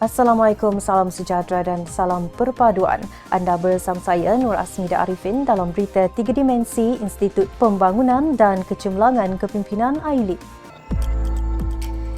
Assalamualaikum, salam sejahtera dan salam perpaduan. Anda bersama saya Nur Asmida Arifin dalam berita 3 Dimensi Institut Pembangunan dan Kecemerlangan Kepimpinan AILID.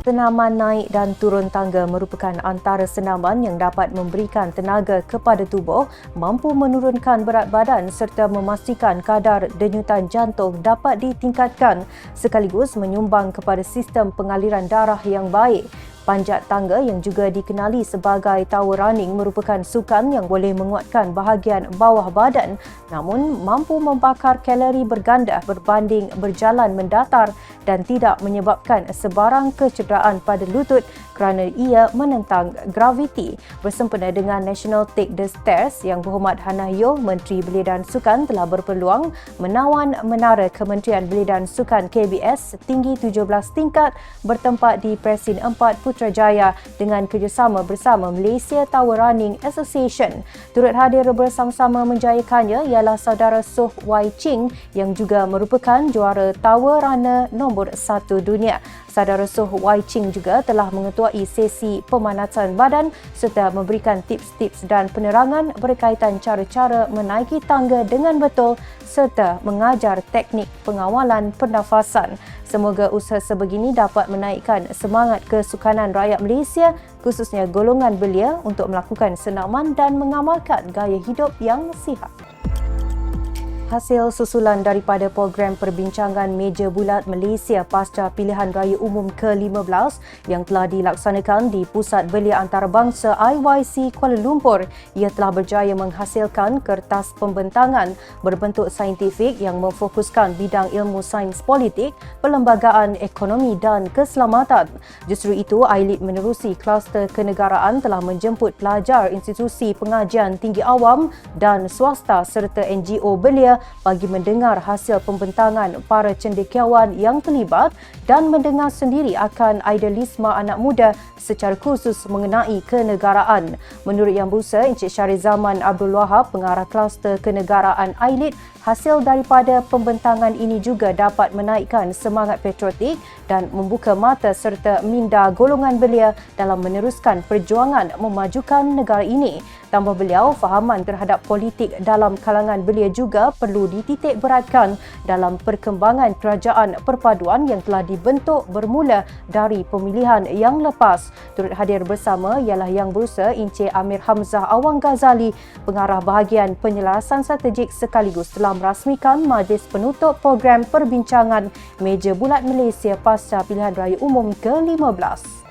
Senaman naik dan turun tangga merupakan antara senaman yang dapat memberikan tenaga kepada tubuh, mampu menurunkan berat badan serta memastikan kadar denyutan jantung dapat ditingkatkan sekaligus menyumbang kepada sistem pengaliran darah yang baik. Panjat tangga yang juga dikenali sebagai tower running merupakan sukan yang boleh menguatkan bahagian bawah badan namun mampu membakar kalori berganda berbanding berjalan mendatar dan tidak menyebabkan sebarang kecederaan pada lutut kerana ia menentang graviti. Bersempena dengan National Take the Stairs, Yang Berhormat Hannah Yeoh, Menteri Belia dan Sukan telah berpeluang menawan menara Kementerian Belia dan Sukan KBS tinggi 17 tingkat bertempat di Presin 4 Putrajaya dengan kerjasama bersama Malaysia Tower Running Association. Turut hadir bersama-sama menjayakannya ialah saudara Soh Wai Ching yang juga merupakan juara Tower Runner nombor 1 dunia. Saudara Soh Wai Ching juga telah mengetuai sesi pemanasan badan serta memberikan tips-tips dan penerangan berkaitan cara-cara menaiki tangga dengan betul serta mengajar teknik pengawalan pernafasan. Semoga usaha sebegini dapat menaikkan semangat kesukanan rakyat Malaysia, khususnya golongan belia untuk melakukan senaman dan mengamalkan gaya hidup yang sihat. Hasil susulan daripada program perbincangan meja bulat Malaysia pasca pilihan raya umum ke-15 yang telah dilaksanakan di Pusat Belia Antarabangsa IYC Kuala Lumpur, ia telah berjaya menghasilkan kertas pembentangan berbentuk saintifik yang memfokuskan bidang ilmu sains politik, perlembagaan ekonomi dan keselamatan. Justru itu, AILID menerusi kluster kenegaraan telah menjemput pelajar institusi pengajian tinggi awam dan swasta serta NGO belia bagi mendengar hasil pembentangan para cendekiawan yang terlibat dan mendengar sendiri akan idealisme anak muda secara khusus mengenai kenegaraan. Menurut Yang Berusaha Encik Syarif Zaman Abdul Wahab, pengarah kluster kenegaraan AILID, hasil daripada pembentangan ini juga dapat menaikkan semangat patriotik dan membuka mata serta minda golongan belia dalam meneruskan perjuangan memajukan negara ini. Tambah beliau, fahaman terhadap politik dalam kalangan belia juga perlu dititik beratkan dalam perkembangan kerajaan perpaduan yang telah dibentuk bermula dari pemilihan yang lepas. Turut hadir bersama ialah Yang Berusaha Encik Amir Hamzah Awang Ghazali, pengarah bahagian penyelarasan strategik sekaligus telah merasmikan majlis penutup program perbincangan Meja Bulat Malaysia pasca pilihan raya umum ke-15.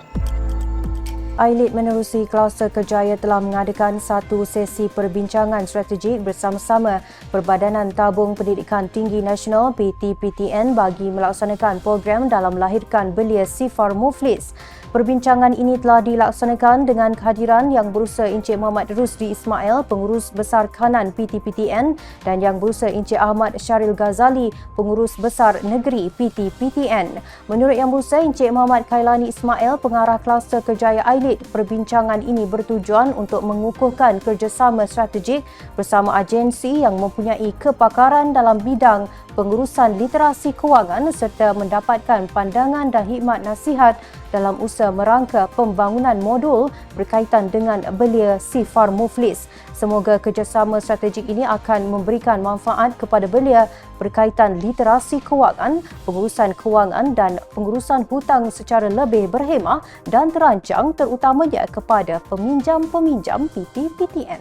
AILID menerusi kluster kerjaya telah mengadakan satu sesi perbincangan strategik bersama-sama Perbadanan Tabung Pendidikan Tinggi Nasional PTPTN bagi melaksanakan program dalam melahirkan belia Sifar Muflis. Perbincangan ini telah dilaksanakan dengan kehadiran Yang Berusaha Encik Muhammad Rusdi Ismail, Pengurus Besar Kanan PTPTN dan Yang Berusaha Encik Ahmad Syaril Ghazali, Pengurus Besar Negeri PTPTN. Menurut Yang Berusaha Encik Muhammad Kailani Ismail, pengarah kluster kerjaya AILID, perbincangan ini bertujuan untuk mengukuhkan kerjasama strategik bersama agensi yang mempunyai kepakaran dalam bidang pengurusan literasi kewangan serta mendapatkan pandangan dan hikmat nasihat dalam usaha merangka pembangunan modul berkaitan dengan belia Sifar Muflis. Semoga kerjasama strategik ini akan memberikan manfaat kepada belia berkaitan literasi kewangan, pengurusan kewangan dan pengurusan hutang secara lebih berhemah dan terancang terutamanya kepada peminjam-peminjam PTPTN.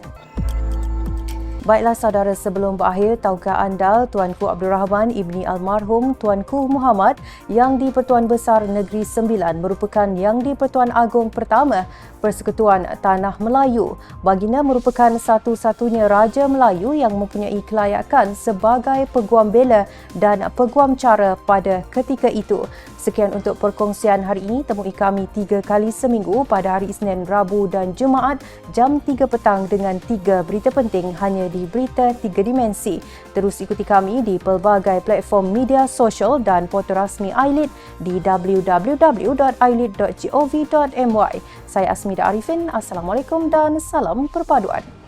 Baiklah saudara, sebelum berakhir, tahukah anda Tuanku Abdul Rahman Ibni Almarhum Tuanku Muhammad Yang di-Pertuan Besar Negeri Sembilan merupakan Yang di-Pertuan Agong pertama Persekutuan Tanah Melayu. Baginda merupakan satu-satunya Raja Melayu yang mempunyai kelayakan sebagai peguam bela dan peguam cara pada ketika itu. Sekian untuk perkongsian hari ini. Temui kami 3 kali seminggu pada hari Isnin, Rabu dan Jumaat jam 3 petang dengan 3 berita penting hanya di Berita 3 Dimensi. Terus ikuti kami di pelbagai platform media sosial dan portal rasmi AILID di www.ailid.gov.my. Saya Asmida Arifin. Assalamualaikum dan salam perpaduan.